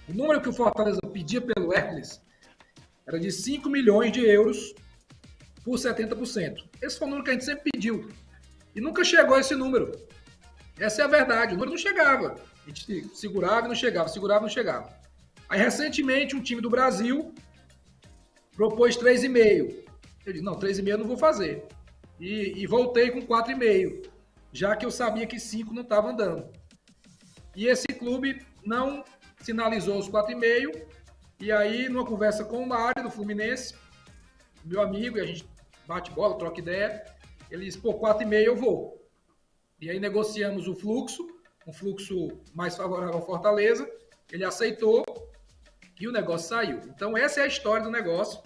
O número que o Fortaleza pedia pelo Hércules era de 5 milhões de euros por 70%. Esse foi o número que a gente sempre pediu. E nunca chegou a esse número. Essa é a verdade. O número não chegava. A gente segurava e não chegava, segurava e não chegava. Aí, recentemente, um time do Brasil propôs 3,5. Eu disse, não, 3,5 eu não vou fazer. E voltei com 4,5, já que eu sabia que 5 não estava andando. E esse clube não sinalizou os 4,5. E aí, numa conversa com o Mário, do Fluminense, meu amigo, e a gente bate bola, troca ideia, ele disse, 4,5 eu vou. E aí negociamos o fluxo, um fluxo mais favorável ao Fortaleza, ele aceitou e o negócio saiu. Então essa é a história do negócio.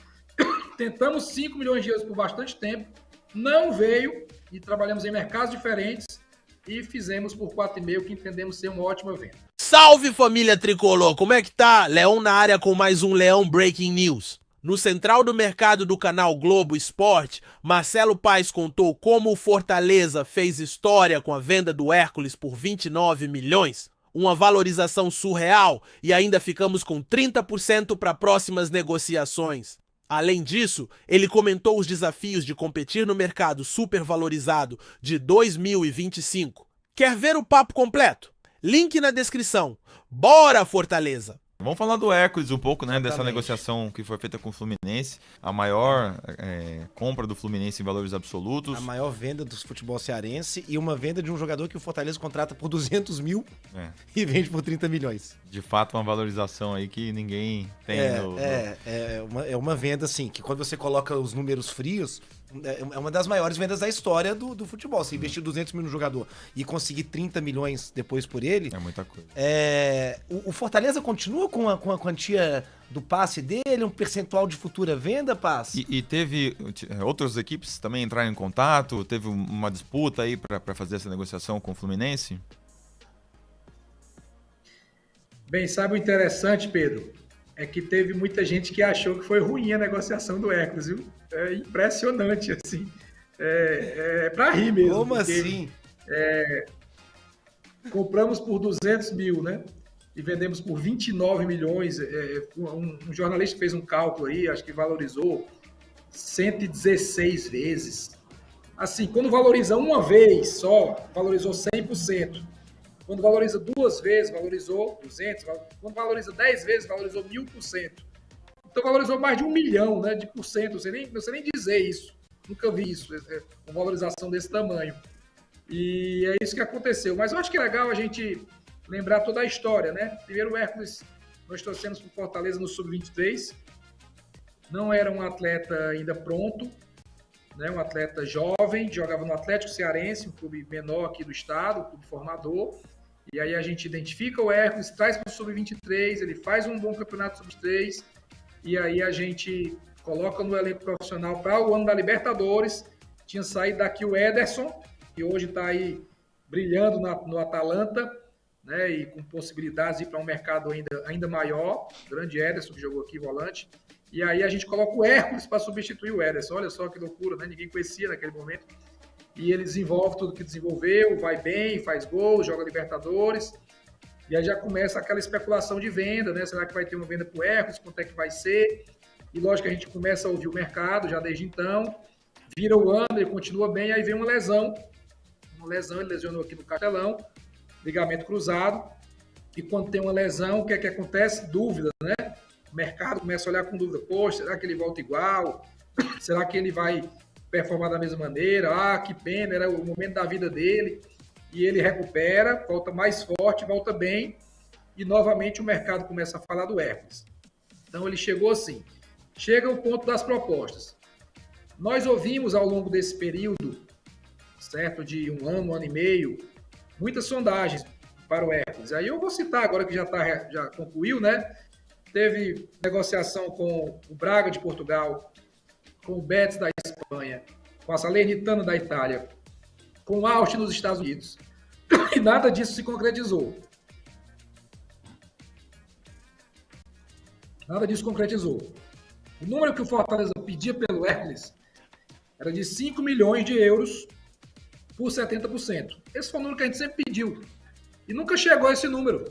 Tentamos 5 milhões de euros por bastante tempo, não veio e trabalhamos em mercados diferentes e fizemos por 4,5, que entendemos ser uma ótima venda. Salve, família tricolor! Como é que tá? Leão na área com mais um Leão Breaking News. No Central do Mercado do canal Globo Esporte, Marcelo Paes contou como o Fortaleza fez história com a venda do Hércules por 29 milhões, uma valorização surreal, e ainda ficamos com 30% para próximas negociações. Além disso, ele comentou os desafios de competir no mercado supervalorizado de 2025. Quer ver o papo completo? Link na descrição. Bora, Fortaleza! Vamos falar do Hércules um pouco, né? Exatamente. Dessa negociação que foi feita com o Fluminense. A maior compra do Fluminense em valores absolutos. A maior venda do futebol cearense e uma venda de um jogador que o Fortaleza contrata por 200 mil e vende por 30 milhões. De fato, uma valorização aí que ninguém tem. É uma venda, assim, que quando você coloca os números frios, é uma das maiores vendas da história do futebol. Você investir 200 mil no jogador e conseguir 30 milhões depois por ele... É muita coisa. O Fortaleza continua com a quantia do passe dele, um percentual de futura venda, passe? E teve outras equipes também entraram em contato? Teve uma disputa aí para fazer essa negociação com o Fluminense? Bem, sabe o interessante, Pedro? É que teve muita gente que achou que foi ruim a negociação do Hércules, viu? É impressionante, assim. É para rir mesmo. Como assim? Compramos por 200 mil, né? E vendemos por 29 milhões. Um jornalista fez um cálculo aí, acho que valorizou 116 vezes. Assim, quando valoriza uma vez só, valorizou 100%. Quando valoriza 2 vezes, valorizou 200%. Quando valoriza 10 vezes, valorizou 1000%. Então valorizou mais de 1 milhão, né, de por cento. Não sei nem dizer isso. Nunca vi isso, uma valorização desse tamanho. E é isso que aconteceu. Mas eu acho que é legal a gente lembrar toda a história, né? Primeiro o Hércules, nós trouxemos para o Fortaleza no Sub-23. Não era um atleta ainda pronto, né? Um atleta jovem, jogava no Atlético Cearense, um clube menor aqui do estado, um clube formador. E aí a gente identifica o Hércules, traz para o Sub-23, ele faz um bom campeonato Sub-23, e aí a gente coloca no elenco profissional para o ano da Libertadores. Tinha saído daqui o Ederson, que hoje está aí brilhando no Atalanta, né, e com possibilidades de ir para um mercado ainda maior. O grande Ederson, que jogou aqui, volante. E aí a gente coloca o Hércules para substituir o Ederson. Olha só que loucura, né? Ninguém conhecia naquele momento. E ele desenvolve tudo que desenvolveu, vai bem, faz gol, joga Libertadores. E aí já começa aquela especulação de venda, né? Será que vai ter uma venda para o Hércules? Quanto é que vai ser? E lógico que a gente começa a ouvir o mercado já desde então. Vira o ano, ele continua bem, aí vem uma lesão. Ele lesionou aqui no Castelão, ligamento cruzado. E quando tem uma lesão, o que é que acontece? Dúvida, né? O mercado começa a olhar com dúvida. Poxa, será que ele volta igual? Será que ele vai performar da mesma maneira? Ah, que pena, era o momento da vida dele. E ele recupera, volta mais forte, volta bem. E novamente o mercado começa a falar do Hércules. Então ele chegou assim. Chega o ponto das propostas. Nós ouvimos ao longo desse período, certo, de um ano e meio, muitas sondagens para o Hércules. Aí eu vou citar agora que já concluiu, né? Teve negociação com o Braga de Portugal, com o Betis da Espanha, com a Salernitana da Itália, com o Austin nos Estados Unidos. E nada disso se concretizou. Nada disso concretizou. O número que o Fortaleza pedia pelo Hércules era de 5 milhões de euros por 70%. Esse foi o número que a gente sempre pediu. E nunca chegou a esse número.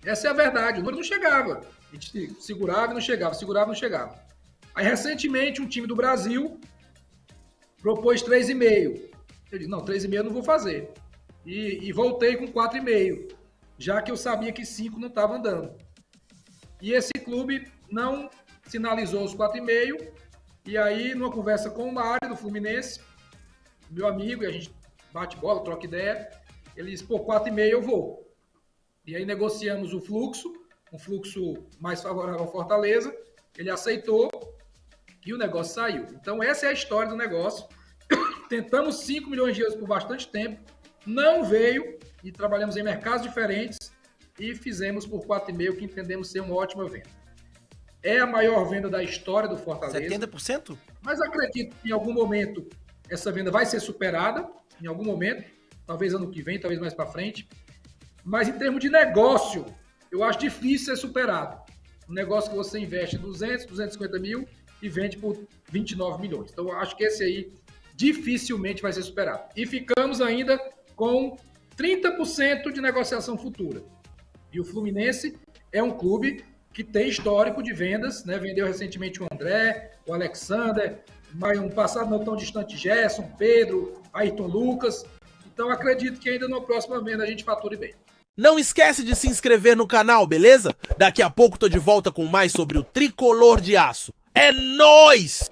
Essa é a verdade. O número não chegava. A gente segurava e não chegava, segurava e não chegava. Aí, recentemente, um time do Brasil propôs 3,5. Eu disse, não, 3,5 eu não vou fazer. E voltei com 4,5, já que eu sabia que 5 não estava andando. E esse clube não sinalizou os 4,5. E aí, numa conversa com o Mário, do Fluminense, meu amigo, e a gente bate bola, troca ideia, ele disse, pô, 4,5 eu vou. E aí negociamos o fluxo, um fluxo mais favorável ao Fortaleza, ele aceitou e o negócio saiu. Então essa é a história do negócio. Tentamos 5 milhões de euros por bastante tempo, não veio e trabalhamos em mercados diferentes e fizemos por 4,5, que entendemos ser uma ótima venda. É a maior venda da história do Fortaleza. 70%? Mas acredito que em algum momento essa venda vai ser superada, em algum momento, talvez ano que vem, talvez mais para frente. Mas em termos de negócio, eu acho difícil ser superado. Um negócio que você investe 200, 250 mil e vende por 29 milhões. Então eu acho que esse aí dificilmente vai ser superado. E ficamos ainda com 30% de negociação futura. E o Fluminense é um clube que tem histórico de vendas, né? Vendeu recentemente o André, o Alexander, mas um passado não tão distante, Gerson, Pedro, Ayrton Lucas. Então acredito que ainda na próxima venda a gente fature bem. Não esquece de se inscrever no canal, beleza? Daqui a pouco tô de volta com mais sobre o Tricolor de Aço. É nóis!